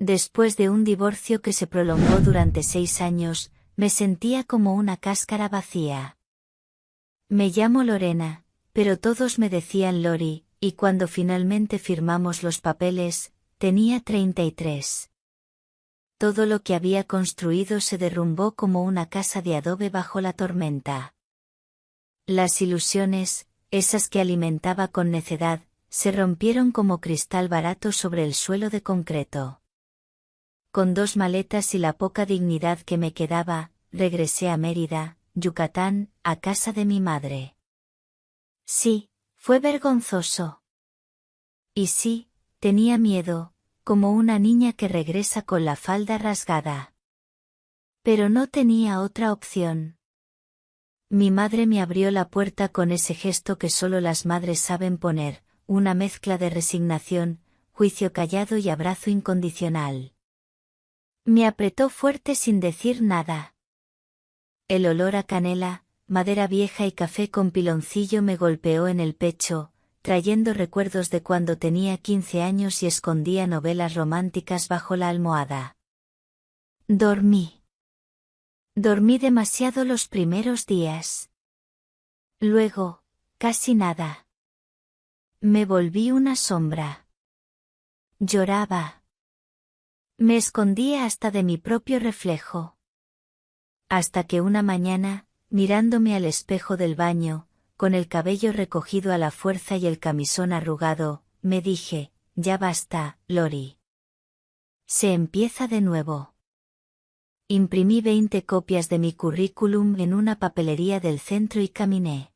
Después de un divorcio que se prolongó durante 6 años, me sentía como una cáscara vacía. Me llamo Lorena, pero todos me decían Lori, y cuando finalmente firmamos los papeles, tenía 33. Todo lo que había construido se derrumbó como una casa de adobe bajo la tormenta. Las ilusiones, esas que alimentaba con necedad, se rompieron como cristal barato sobre el suelo de concreto. Con 2 maletas y la poca dignidad que me quedaba, regresé a Mérida, Yucatán, a casa de mi madre. Sí, fue vergonzoso. Y sí, tenía miedo, como una niña que regresa con la falda rasgada. Pero no tenía otra opción. Mi madre me abrió la puerta con ese gesto que solo las madres saben poner, una mezcla de resignación, juicio callado y abrazo incondicional. Me apretó fuerte sin decir nada. El olor a canela, madera vieja y café con piloncillo me golpeó en el pecho, trayendo recuerdos de cuando tenía 15 años y escondía novelas románticas bajo la almohada. Dormí. Dormí demasiado los primeros días. Luego, casi nada. Me volví una sombra. Lloraba. Me escondía hasta de mi propio reflejo. Hasta que una mañana, mirándome al espejo del baño, con el cabello recogido a la fuerza y el camisón arrugado, me dije, ya basta, Lori. Se empieza de nuevo. Imprimí 20 copias de mi currículum en una papelería del centro y caminé.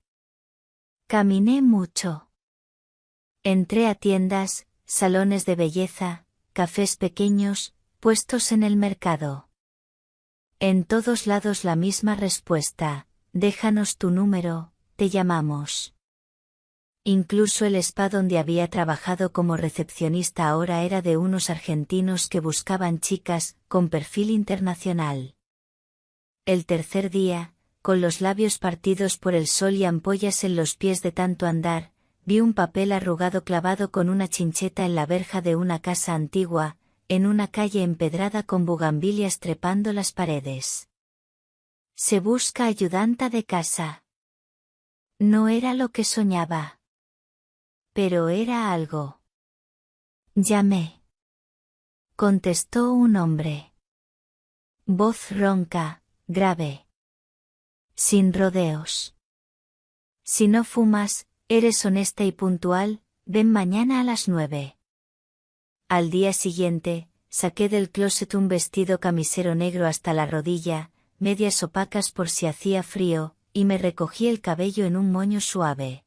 Caminé mucho. Entré a tiendas, salones de belleza, cafés pequeños, puestos en el mercado. En todos lados la misma respuesta, déjanos tu número, te llamamos. Incluso el spa donde había trabajado como recepcionista ahora era de unos argentinos que buscaban chicas, con perfil internacional. El tercer día, con los labios partidos por el sol y ampollas en los pies de tanto andar, vi un papel arrugado clavado con una chincheta en la verja de una casa antigua, en una calle empedrada con bugambilias trepando las paredes. Se busca ayudanta de casa. No era lo que soñaba. Pero era algo. Llamé. Contestó un hombre. Voz ronca, grave. Sin rodeos. Si no fumas, eres honesta y puntual, ven mañana a las 9. Al día siguiente, saqué del closet un vestido camisero negro hasta la rodilla, medias opacas por si hacía frío, y me recogí el cabello en un moño suave.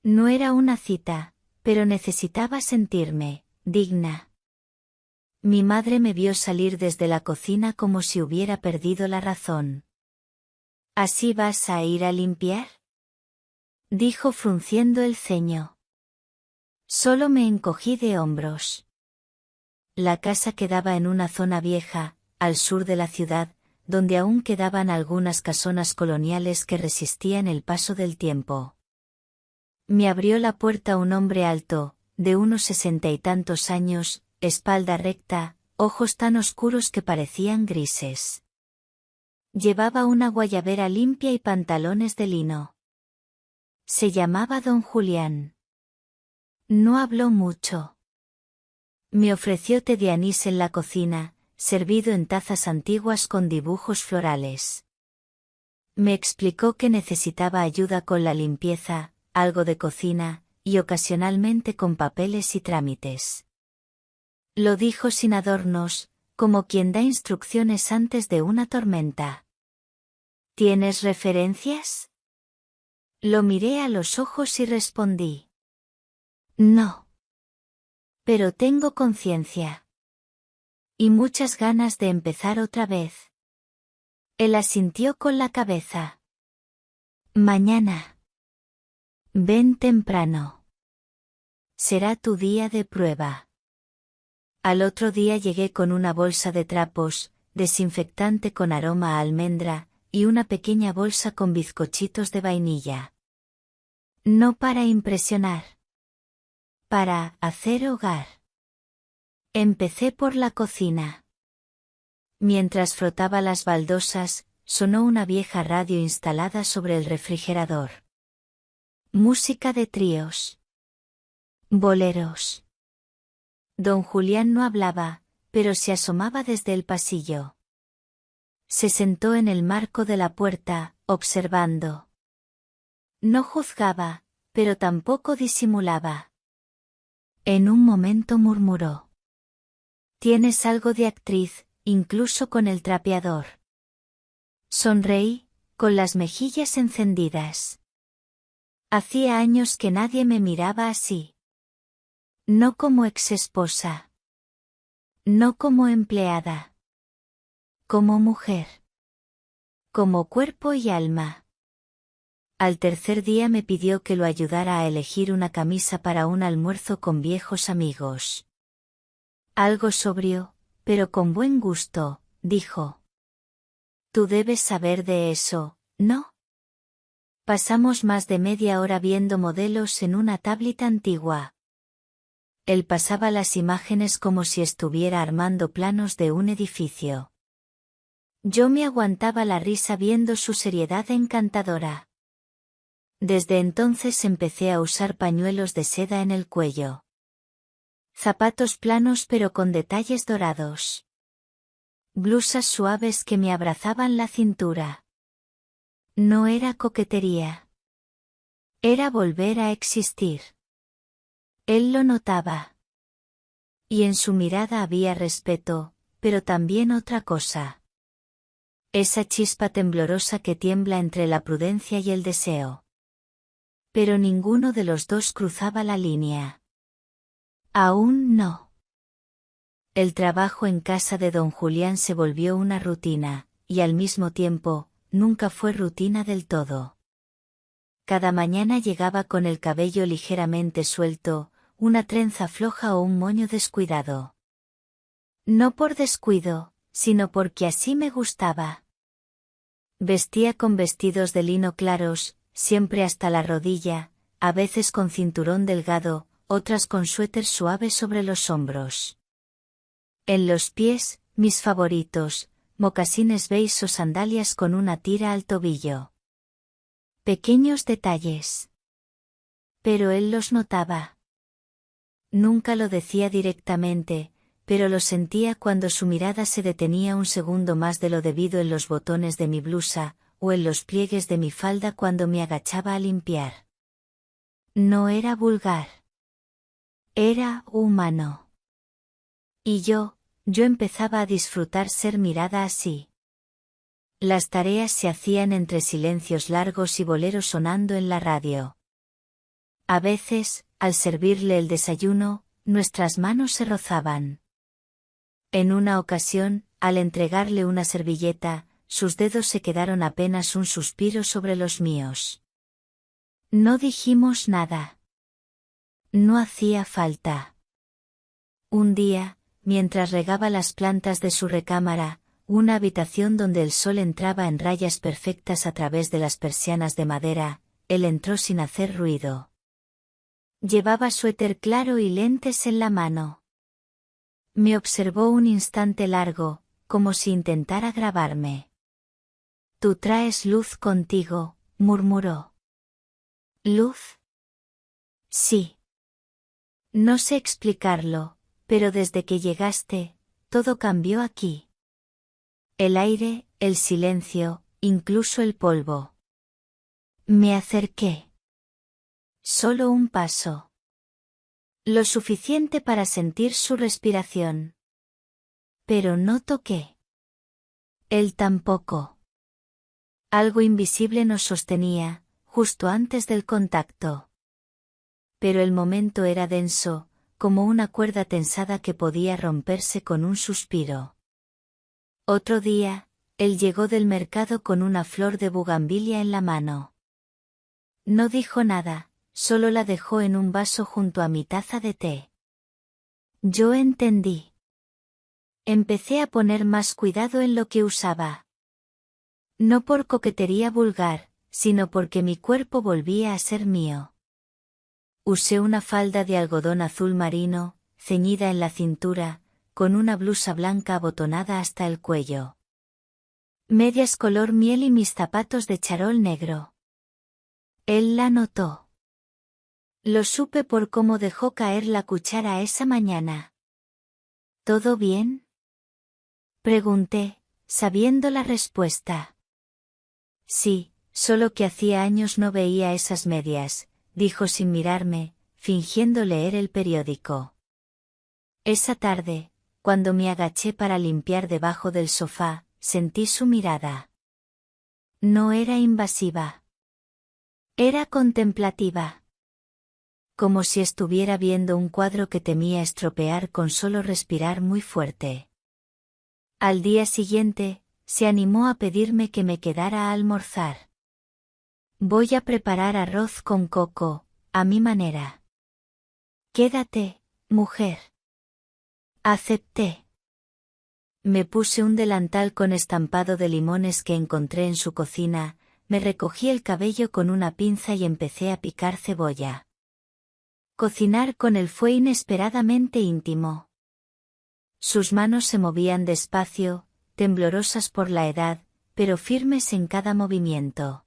No era una cita, pero necesitaba sentirme digna. Mi madre me vio salir desde la cocina como si hubiera perdido la razón. ¿Así vas a ir a limpiar?, dijo frunciendo el ceño. Solo me encogí de hombros. La casa quedaba en una zona vieja, al sur de la ciudad, donde aún quedaban algunas casonas coloniales que resistían el paso del tiempo. Me abrió la puerta un hombre alto, de unos 60 y tantos años, espalda recta, ojos tan oscuros que parecían grises. Llevaba una guayabera limpia y pantalones de lino. Se llamaba Don Julián. No habló mucho. Me ofreció té de anís en la cocina, servido en tazas antiguas con dibujos florales. Me explicó que necesitaba ayuda con la limpieza, algo de cocina, y ocasionalmente con papeles y trámites. Lo dijo sin adornos, como quien da instrucciones antes de una tormenta. ¿Tienes referencias?, lo miré a los ojos y respondí. No. Pero tengo conciencia. Y muchas ganas de empezar otra vez. Él asintió con la cabeza. Mañana. Ven temprano. Será tu día de prueba. Al otro día llegué con una bolsa de trapos, desinfectante con aroma a almendra, y una pequeña bolsa con bizcochitos de vainilla. No para impresionar. Para hacer hogar. Empecé por la cocina. Mientras frotaba las baldosas, sonó una vieja radio instalada sobre el refrigerador. Música de tríos. Boleros. Don Julián no hablaba, pero se asomaba desde el pasillo. Se sentó en el marco de la puerta, observando. No juzgaba, pero tampoco disimulaba. En un momento murmuró. Tienes algo de actriz, incluso con el trapeador. Sonreí, con las mejillas encendidas. Hacía años que nadie me miraba así. No como exesposa. No como empleada. Como mujer. Como cuerpo y alma. Al tercer día me pidió que lo ayudara a elegir una camisa para un almuerzo con viejos amigos. Algo sobrio, pero con buen gusto, dijo. Tú debes saber de eso, ¿no? Pasamos más de media hora viendo modelos en una tablet antigua. Él pasaba las imágenes como si estuviera armando planos de un edificio. Yo me aguantaba la risa viendo su seriedad encantadora. Desde entonces empecé a usar pañuelos de seda en el cuello. Zapatos planos pero con detalles dorados. Blusas suaves que me abrazaban la cintura. No era coquetería. Era volver a existir. Él lo notaba. Y en su mirada había respeto, pero también otra cosa. Esa chispa temblorosa que tiembla entre la prudencia y el deseo. Pero ninguno de los dos cruzaba la línea. Aún no. El trabajo en casa de don Julián se volvió una rutina, y al mismo tiempo, nunca fue rutina del todo. Cada mañana llegaba con el cabello ligeramente suelto, una trenza floja o un moño descuidado. No por descuido, sino porque así me gustaba. Vestía con vestidos de lino claros, siempre hasta la rodilla, a veces con cinturón delgado, otras con suéter suave sobre los hombros. En los pies, mis favoritos, mocasines beige o sandalias con una tira al tobillo. Pequeños detalles. Pero él los notaba. Nunca lo decía directamente, pero lo sentía cuando su mirada se detenía un segundo más de lo debido en los botones de mi blusa, o en los pliegues de mi falda cuando me agachaba a limpiar. No era vulgar. Era humano. Y yo empezaba a disfrutar ser mirada así. Las tareas se hacían entre silencios largos y boleros sonando en la radio. A veces, al servirle el desayuno, nuestras manos se rozaban. En una ocasión, al entregarle una servilleta, sus dedos se quedaron apenas un suspiro sobre los míos. No dijimos nada. No hacía falta. Un día, mientras regaba las plantas de su recámara, una habitación donde el sol entraba en rayas perfectas a través de las persianas de madera, él entró sin hacer ruido. Llevaba suéter claro y lentes en la mano. Me observó un instante largo, como si intentara grabarme. Tú traes luz contigo, murmuró. ¿Luz? Sí. No sé explicarlo, pero desde que llegaste, todo cambió aquí. El aire, el silencio, incluso el polvo. Me acerqué. Solo un paso. Lo suficiente para sentir su respiración. Pero no toqué. Él tampoco. Algo invisible nos sostenía, justo antes del contacto. Pero el momento era denso, como una cuerda tensada que podía romperse con un suspiro. Otro día, él llegó del mercado con una flor de bugambilia en la mano. No dijo nada, solo la dejó en un vaso junto a mi taza de té. Yo entendí. Empecé a poner más cuidado en lo que usaba. No por coquetería vulgar, sino porque mi cuerpo volvía a ser mío. Usé una falda de algodón azul marino, ceñida en la cintura, con una blusa blanca abotonada hasta el cuello. Medias color miel y mis zapatos de charol negro. Él la notó. Lo supe por cómo dejó caer la cuchara esa mañana. ¿Todo bien?, pregunté, sabiendo la respuesta. Sí, solo que hacía años no veía esas medias, dijo sin mirarme, fingiendo leer el periódico. Esa tarde, cuando me agaché para limpiar debajo del sofá, sentí su mirada. No era invasiva. Era contemplativa. Como si estuviera viendo un cuadro que temía estropear con solo respirar muy fuerte. Al día siguiente, se animó a pedirme que me quedara a almorzar. Voy a preparar arroz con coco, a mi manera. Quédate, mujer. Acepté. Me puse un delantal con estampado de limones que encontré en su cocina, me recogí el cabello con una pinza y empecé a picar cebolla. Cocinar con él fue inesperadamente íntimo. Sus manos se movían despacio, temblorosas por la edad, pero firmes en cada movimiento.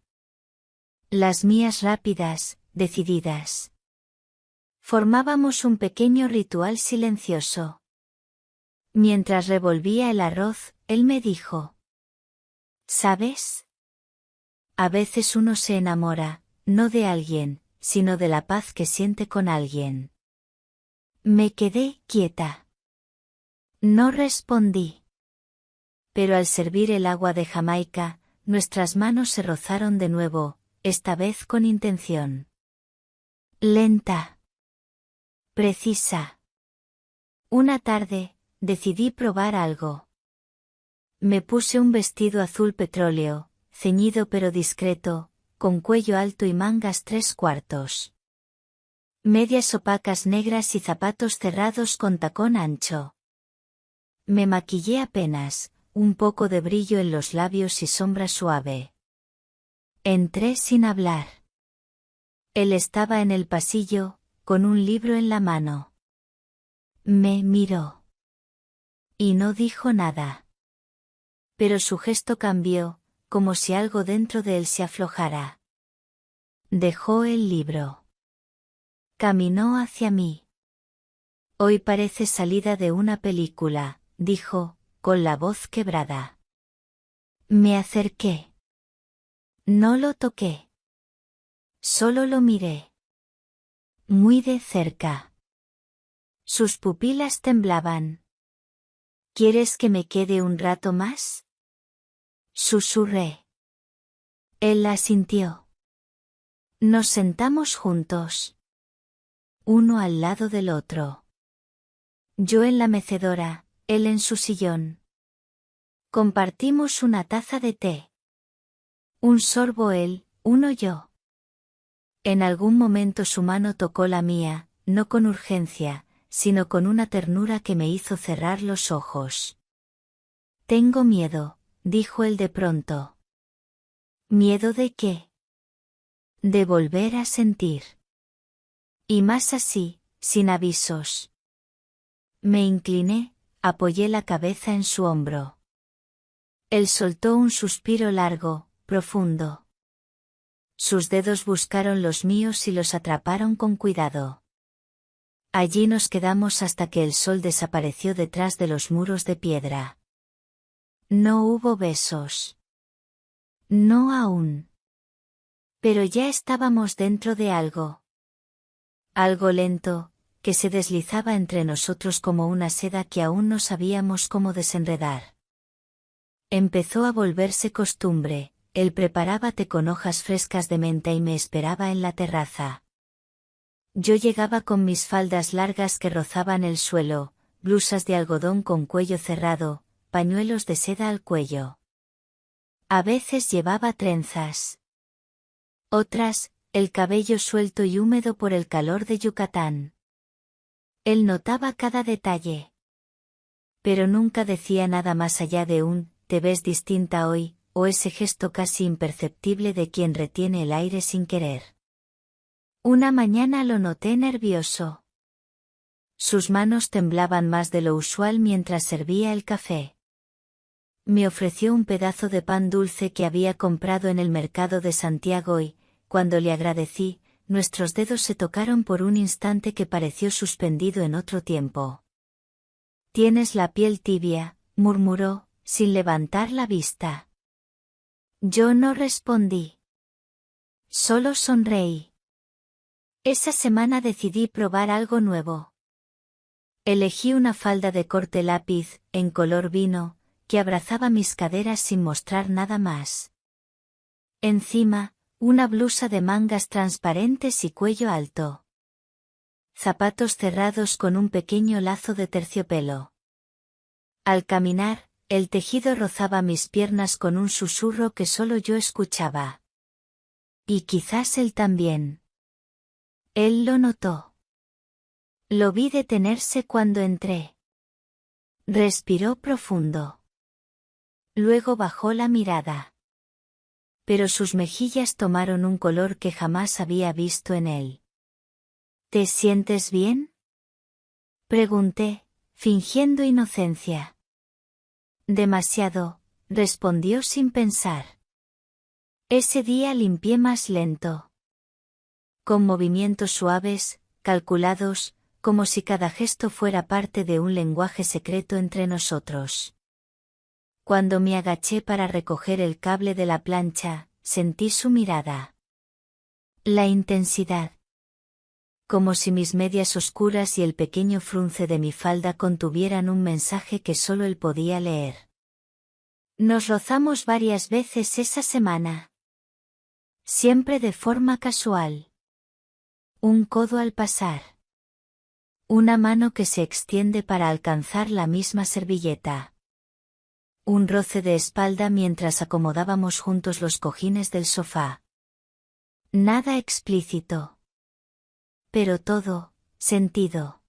Las mías rápidas, decididas. Formábamos un pequeño ritual silencioso. Mientras revolvía el arroz, él me dijo: ¿sabes? A veces uno se enamora, no de alguien, sino de la paz que siente con alguien. Me quedé quieta. No respondí. Pero al servir el agua de Jamaica, nuestras manos se rozaron de nuevo, esta vez con intención. Lenta. Precisa. Una tarde, decidí probar algo. Me puse un vestido azul petróleo, ceñido pero discreto, con cuello alto y mangas 3/4. Medias opacas negras y zapatos cerrados con tacón ancho. Me maquillé apenas, un poco de brillo en los labios y sombra suave. Entré sin hablar. Él estaba en el pasillo, con un libro en la mano. Me miró. Y no dijo nada. Pero su gesto cambió, como si algo dentro de él se aflojara. Dejó el libro. Caminó hacia mí. Hoy parece salida de una película, dijo, con la voz quebrada. Me acerqué. No lo toqué. Solo lo miré. Muy de cerca. Sus pupilas temblaban. ¿Quieres que me quede un rato más?, susurré. Él asintió. Nos sentamos juntos. Uno al lado del otro. Yo en la mecedora, él en su sillón. Compartimos una taza de té. Un sorbo él, uno yo. En algún momento su mano tocó la mía, no con urgencia, sino con una ternura que me hizo cerrar los ojos. Tengo miedo, dijo él de pronto. ¿Miedo de qué? De volver a sentir. Y más así, sin avisos. Me incliné, apoyé la cabeza en su hombro. Él soltó un suspiro largo, profundo. Sus dedos buscaron los míos y los atraparon con cuidado. Allí nos quedamos hasta que el sol desapareció detrás de los muros de piedra. No hubo besos. No aún. Pero ya estábamos dentro de algo. Algo lento, que se deslizaba entre nosotros como una seda que aún no sabíamos cómo desenredar. Empezó a volverse costumbre, él preparaba té con hojas frescas de menta y me esperaba en la terraza. Yo llegaba con mis faldas largas que rozaban el suelo, blusas de algodón con cuello cerrado, pañuelos de seda al cuello. A veces llevaba trenzas. Otras, el cabello suelto y húmedo por el calor de Yucatán. Él notaba cada detalle. Pero nunca decía nada más allá de un, «te ves distinta hoy», o ese gesto casi imperceptible de quien retiene el aire sin querer. Una mañana lo noté nervioso. Sus manos temblaban más de lo usual mientras servía el café. Me ofreció un pedazo de pan dulce que había comprado en el mercado de Santiago y, cuando le agradecí, nuestros dedos se tocaron por un instante que pareció suspendido en otro tiempo. «Tienes la piel tibia», murmuró, sin levantar la vista. Yo no respondí. Solo sonreí. Esa semana decidí probar algo nuevo. Elegí una falda de corte lápiz, en color vino, que abrazaba mis caderas sin mostrar nada más. Encima, una blusa de mangas transparentes y cuello alto. Zapatos cerrados con un pequeño lazo de terciopelo. Al caminar, el tejido rozaba mis piernas con un susurro que solo yo escuchaba. Y quizás él también. Él lo notó. Lo vi detenerse cuando entré. Respiró profundo. Luego bajó la mirada. Pero sus mejillas tomaron un color que jamás había visto en él. ¿Te sientes bien?, pregunté, fingiendo inocencia. Demasiado, respondió sin pensar. Ese día limpié más lento. Con movimientos suaves, calculados, como si cada gesto fuera parte de un lenguaje secreto entre nosotros. Cuando me agaché para recoger el cable de la plancha, sentí su mirada. La intensidad. Como si mis medias oscuras y el pequeño frunce de mi falda contuvieran un mensaje que solo él podía leer. Nos rozamos varias veces esa semana. Siempre de forma casual. Un codo al pasar. Una mano que se extiende para alcanzar la misma servilleta. Un roce de espalda mientras acomodábamos juntos los cojines del sofá. Nada explícito. Pero todo, sentido.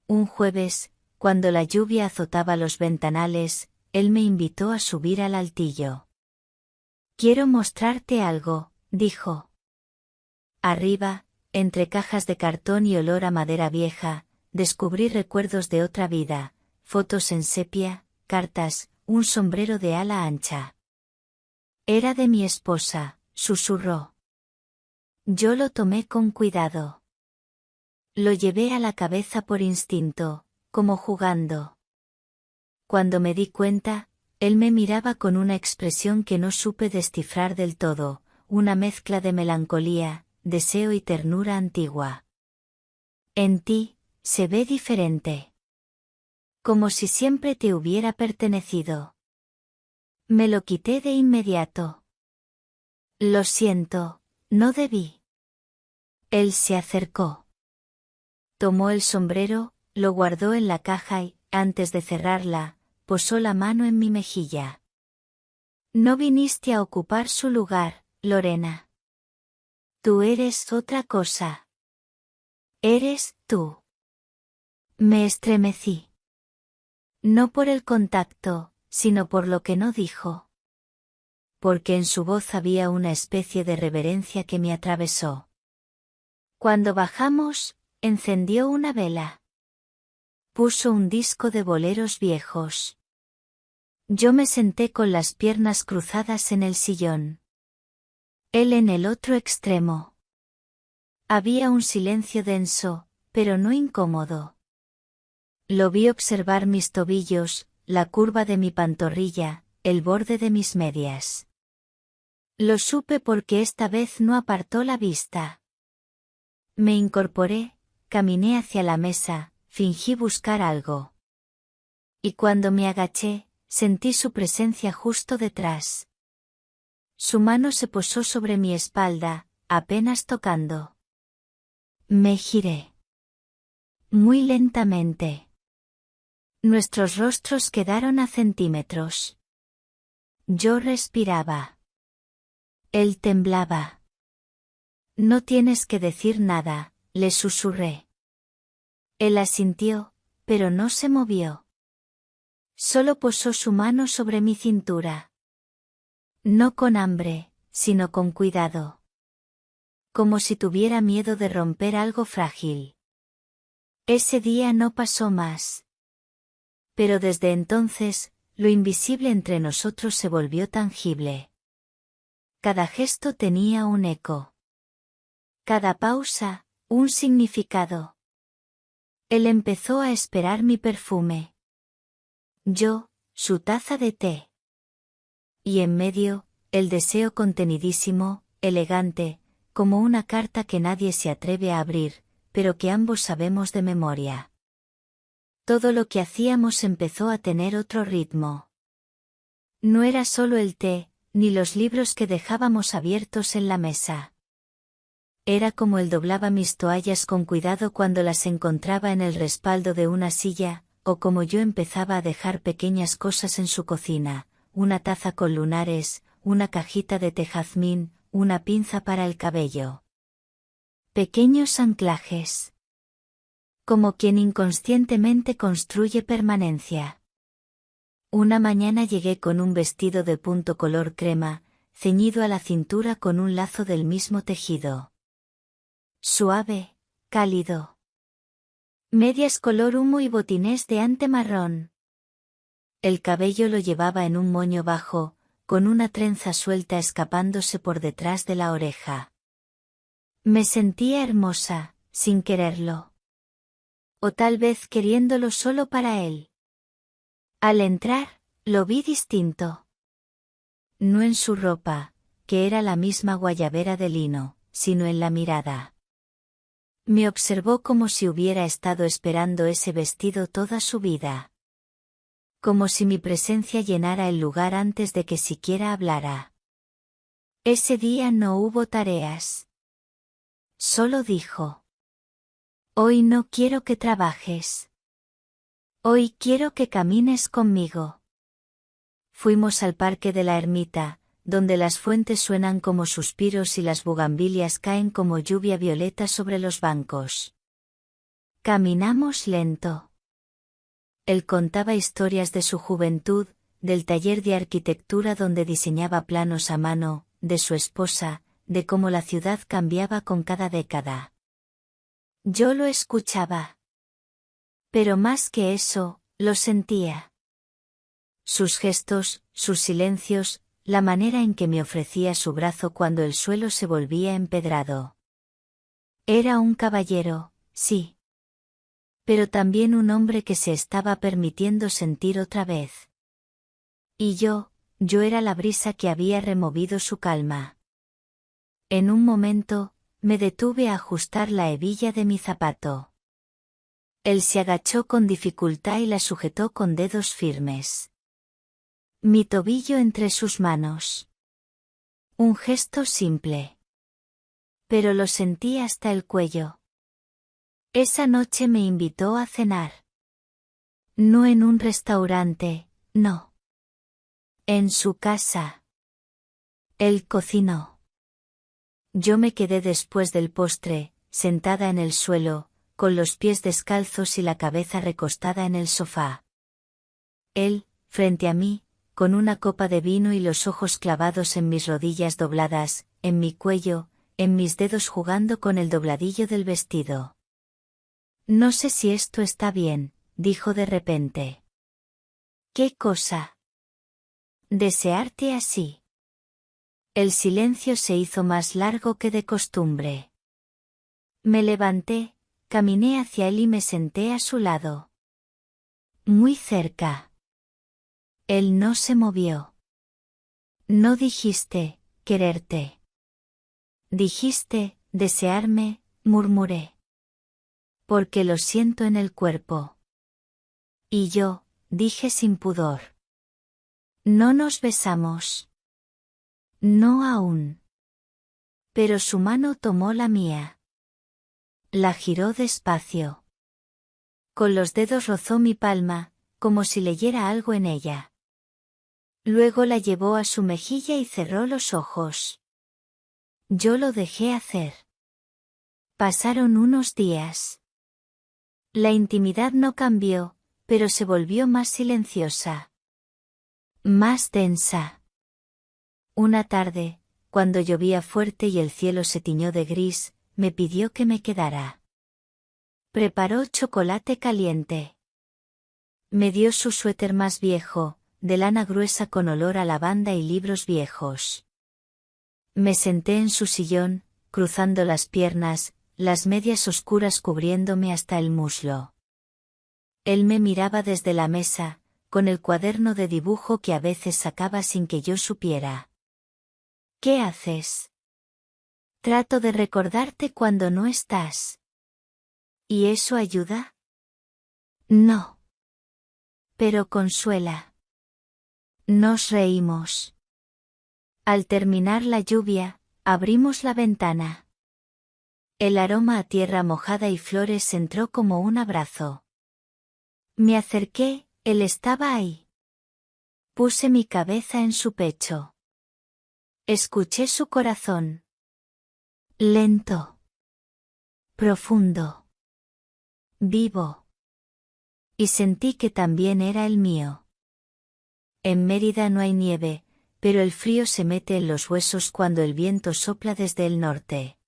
Un jueves, cuando la lluvia azotaba los ventanales, él me invitó a subir al altillo. Quiero mostrarte algo, dijo. Arriba, entre cajas de cartón y olor a madera vieja, descubrí recuerdos de otra vida, fotos en sepia, cartas, un sombrero de ala ancha. Era de mi esposa, susurró. Yo lo tomé con cuidado. Lo llevé a la cabeza por instinto, como jugando. Cuando me di cuenta, él me miraba con una expresión que no supe descifrar del todo, una mezcla de melancolía, deseo y ternura antigua. En ti, se ve diferente. Como si siempre te hubiera pertenecido. Me lo quité de inmediato. Lo siento, no debí. Él se acercó. Tomó el sombrero, lo guardó en la caja y, antes de cerrarla, posó la mano en mi mejilla. No viniste a ocupar su lugar, Lorena. Tú eres otra cosa. Eres tú. Me estremecí. No por el contacto, sino por lo que no dijo. Porque en su voz había una especie de reverencia que me atravesó. Cuando bajamos, encendió una vela. Puso un disco de boleros viejos. Yo me senté con las piernas cruzadas en el sillón. Él en el otro extremo. Había un silencio denso, pero no incómodo. Lo vi observar mis tobillos, la curva de mi pantorrilla, el borde de mis medias. Lo supe porque esta vez no apartó la vista. Me incorporé, caminé hacia la mesa, fingí buscar algo. Y cuando me agaché, sentí su presencia justo detrás. Su mano se posó sobre mi espalda, apenas tocando. Me giré. Muy lentamente. Nuestros rostros quedaron a centímetros. Yo respiraba. Él temblaba. No tienes que decir nada, le susurré. Él asintió, pero no se movió. Solo posó su mano sobre mi cintura. No con hambre, sino con cuidado. Como si tuviera miedo de romper algo frágil. Ese día no pasó más. Pero desde entonces, lo invisible entre nosotros se volvió tangible. Cada gesto tenía un eco. Cada pausa, un significado. Él empezó a esperar mi perfume. Yo, su taza de té. Y en medio, el deseo contenidísimo, elegante, como una carta que nadie se atreve a abrir, pero que ambos sabemos de memoria. Todo lo que hacíamos empezó a tener otro ritmo. No era solo el té, ni los libros que dejábamos abiertos en la mesa. Era como él doblaba mis toallas con cuidado cuando las encontraba en el respaldo de una silla, o como yo empezaba a dejar pequeñas cosas en su cocina, una taza con lunares, una cajita de té jazmín, una pinza para el cabello. Pequeños anclajes. Como quien inconscientemente construye permanencia. Una mañana llegué con un vestido de punto color crema, ceñido a la cintura con un lazo del mismo tejido. Suave, cálido. Medias color humo y botines de ante marrón. El cabello lo llevaba en un moño bajo, con una trenza suelta escapándose por detrás de la oreja. Me sentía hermosa, sin quererlo. O tal vez queriéndolo solo para él. Al entrar, lo vi distinto. No en su ropa, que era la misma guayabera de lino, sino en la mirada. Me observó como si hubiera estado esperando ese vestido toda su vida. Como si mi presencia llenara el lugar antes de que siquiera hablara. Ese día no hubo tareas. Solo dijo: hoy no quiero que trabajes. Hoy quiero que camines conmigo. Fuimos al parque de la ermita, donde las fuentes suenan como suspiros y las bugambilias caen como lluvia violeta sobre los bancos. Caminamos lento. Él contaba historias de su juventud, del taller de arquitectura donde diseñaba planos a mano, de su esposa, de cómo la ciudad cambiaba con cada década. Yo lo escuchaba. Pero más que eso, lo sentía. Sus gestos, sus silencios, la manera en que me ofrecía su brazo cuando el suelo se volvía empedrado. Era un caballero, sí. Pero también un hombre que se estaba permitiendo sentir otra vez. Y yo era la brisa que había removido su calma. En un momento, me detuve a ajustar la hebilla de mi zapato. Él se agachó con dificultad y la sujetó con dedos firmes. Mi tobillo entre sus manos. Un gesto simple. Pero lo sentí hasta el cuello. Esa noche me invitó a cenar. No en un restaurante, no. En su casa. Él cocinó. Yo me quedé después del postre, sentada en el suelo, con los pies descalzos y la cabeza recostada en el sofá. Él, frente a mí, con una copa de vino y los ojos clavados en mis rodillas dobladas, en mi cuello, en mis dedos jugando con el dobladillo del vestido. No sé si esto está bien, dijo de repente. ¿Qué cosa? Desearte así. El silencio se hizo más largo que de costumbre. Me levanté, caminé hacia él y me senté a su lado. Muy cerca. Él no se movió. No dijiste, quererte. Dijiste, desearme, murmuré. Porque lo siento en el cuerpo. Y yo, dije sin pudor. No nos besamos. No aún. Pero su mano tomó la mía. La giró despacio. Con los dedos rozó mi palma, como si leyera algo en ella. Luego la llevó a su mejilla y cerró los ojos. Yo lo dejé hacer. Pasaron unos días. La intimidad no cambió, pero se volvió más silenciosa. Más densa. Una tarde, cuando llovía fuerte y el cielo se tiñó de gris, me pidió que me quedara. Preparó chocolate caliente. Me dio su suéter más viejo, de lana gruesa con olor a lavanda y libros viejos. Me senté en su sillón, cruzando las piernas, las medias oscuras cubriéndome hasta el muslo. Él me miraba desde la mesa, con el cuaderno de dibujo que a veces sacaba sin que yo supiera. ¿Qué haces? Trato de recordarte cuando no estás. ¿Y eso ayuda? No. Pero consuela. Nos reímos. Al terminar la lluvia, abrimos la ventana. El aroma a tierra mojada y flores entró como un abrazo. Me acerqué, él estaba ahí. Puse mi cabeza en su pecho. Escuché su corazón. Lento. Profundo. Vivo. Y sentí que también era el mío. En Mérida no hay nieve, pero el frío se mete en los huesos cuando el viento sopla desde el norte.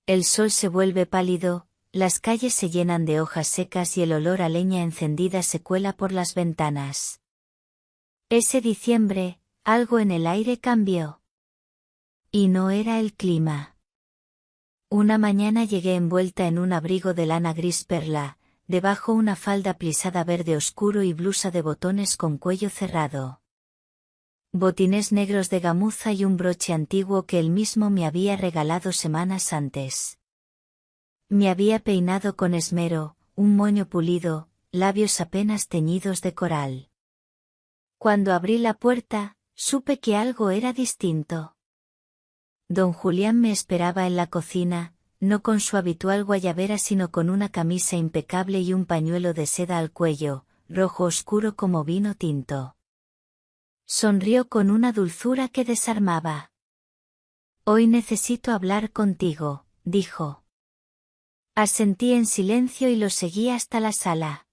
El sol se vuelve pálido, las calles se llenan de hojas secas y el olor a leña encendida se cuela por las ventanas. Ese diciembre, algo en el aire cambió. Y no era el clima. Una mañana llegué envuelta en un abrigo de lana gris perla, debajo una falda plisada verde oscuro y blusa de botones con cuello cerrado. Botines negros de gamuza y un broche antiguo que él mismo me había regalado semanas antes. Me había peinado con esmero, un moño pulido, labios apenas teñidos de coral. Cuando abrí la puerta, supe que algo era distinto. Don Julián me esperaba en la cocina, no con su habitual guayabera sino con una camisa impecable y un pañuelo de seda al cuello, rojo oscuro como vino tinto. Sonrió con una dulzura que desarmaba. Hoy necesito hablar contigo, dijo. Asentí en silencio y lo seguí hasta la sala.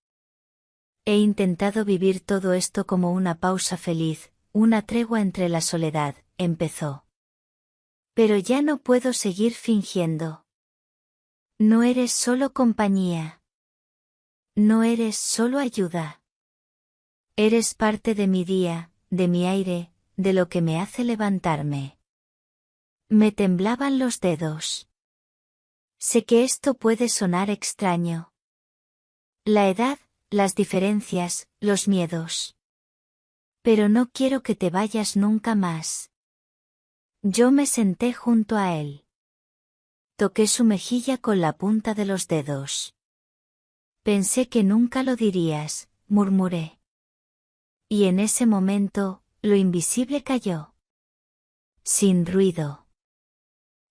He intentado vivir todo esto como una pausa feliz, una tregua entre la soledad, empezó. Pero ya no puedo seguir fingiendo. No eres solo compañía. No eres solo ayuda. Eres parte de mi día, de mi aire, de lo que me hace levantarme. Me temblaban los dedos. Sé que esto puede sonar extraño. La edad, las diferencias, los miedos. Pero no quiero que te vayas nunca más. Yo me senté junto a él. Toqué su mejilla con la punta de los dedos. Pensé que nunca lo dirías, murmuré. Y en ese momento, lo invisible cayó. Sin ruido.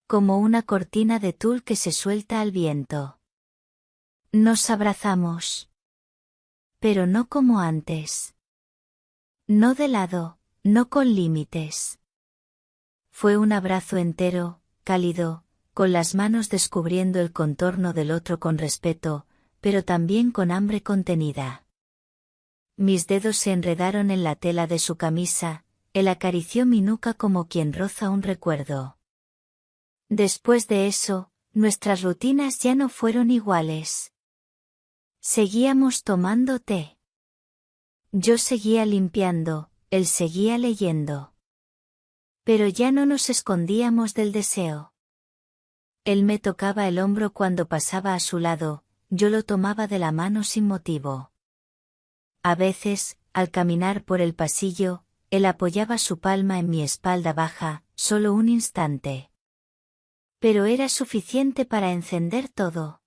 Como una cortina de tul que se suelta al viento. Nos abrazamos. Pero no como antes. No de lado, no con límites. Fue un abrazo entero, cálido, con las manos descubriendo el contorno del otro con respeto, pero también con hambre contenida. Mis dedos se enredaron en la tela de su camisa, él acarició mi nuca como quien roza un recuerdo. Después de eso, nuestras rutinas ya no fueron iguales. Seguíamos tomando té. Yo seguía limpiando, él seguía leyendo. Pero ya no nos escondíamos del deseo. Él me tocaba el hombro cuando pasaba a su lado, yo lo tomaba de la mano sin motivo. A veces, al caminar por el pasillo, él apoyaba su palma en mi espalda baja, solo un instante. Pero era suficiente para encender todo.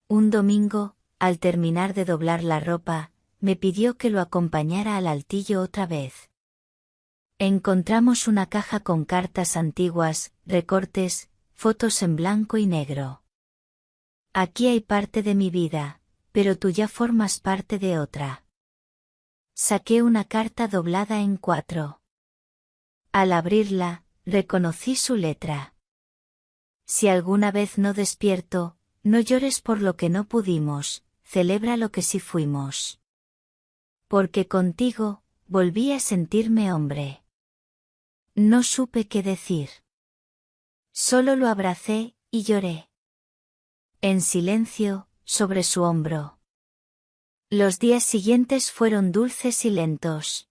Un domingo, al terminar de doblar la ropa, me pidió que lo acompañara al altillo otra vez. Encontramos una caja con cartas antiguas, recortes, fotos en blanco y negro. Aquí hay parte de mi vida, pero tú ya formas parte de otra. Saqué una carta doblada en 4. Al abrirla, reconocí su letra. Si alguna vez no despierto, no llores por lo que no pudimos, celebra lo que sí fuimos. Porque contigo, volví a sentirme hombre. No supe qué decir. Solo lo abracé, y lloré. en silencio, sobre su hombro. Los días siguientes fueron dulces y lentos.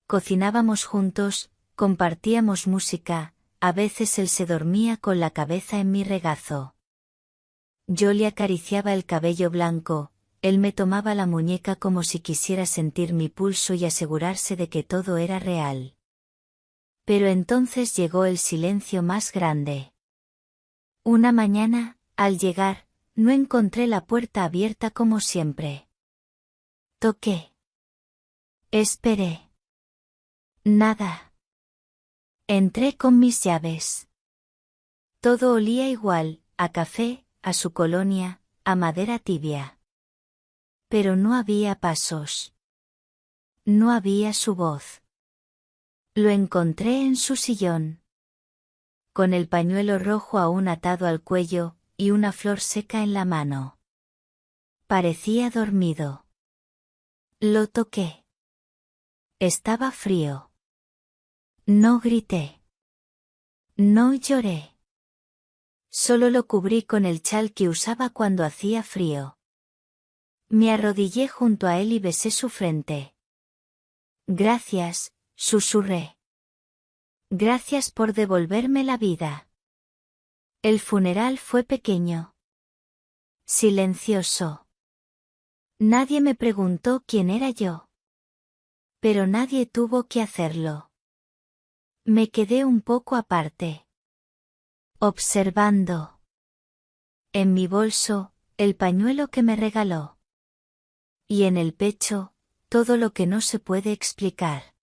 Cocinábamos juntos, compartíamos música, a veces él se dormía con la cabeza en mi regazo. Yo le acariciaba el cabello blanco, él me tomaba la muñeca como si quisiera sentir mi pulso y asegurarse de que todo era real. Pero entonces llegó el silencio más grande. Una mañana, al llegar, no encontré la puerta abierta como siempre. Toqué. Esperé. Nada. Entré con mis llaves. Todo olía igual, a café, a su colonia, a madera tibia. Pero no había pasos. No había su voz. Lo encontré en su sillón. Con el pañuelo rojo aún atado al cuello, y una flor seca en la mano. Parecía dormido. Lo toqué. Estaba frío. No grité. No lloré. Solo lo cubrí con el chal que usaba cuando hacía frío. Me arrodillé junto a él y besé su frente. Gracias, susurré. Gracias por devolverme la vida. El funeral fue pequeño. Silencioso. Nadie me preguntó quién era yo. Pero nadie tuvo que hacerlo. Me quedé un poco aparte. Observando. En mi bolso, el pañuelo que me regaló. Y en el pecho, todo lo que no se puede explicar.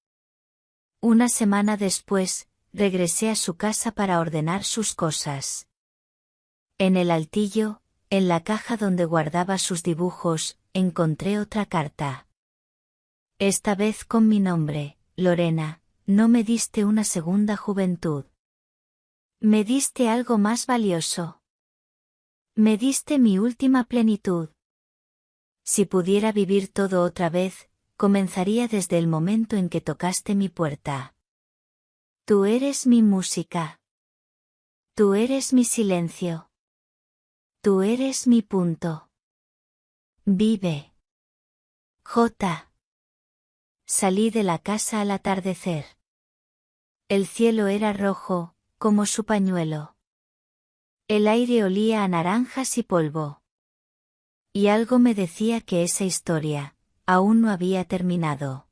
Una semana después, regresé a su casa para ordenar sus cosas. En el altillo, en la caja donde guardaba sus dibujos, encontré otra carta. Esta vez con mi nombre, Lorena, no me diste una segunda juventud. Me diste algo más valioso. Me diste mi última plenitud. Si pudiera vivir todo otra vez, comenzaría desde el momento en que tocaste mi puerta. Tú eres mi música. Tú eres mi silencio. Tú eres mi punto. Vive. J. Salí de la casa al atardecer. El cielo era rojo, como su pañuelo. El aire olía a naranjas y polvo. Y algo me decía que esa historia, aún no había terminado.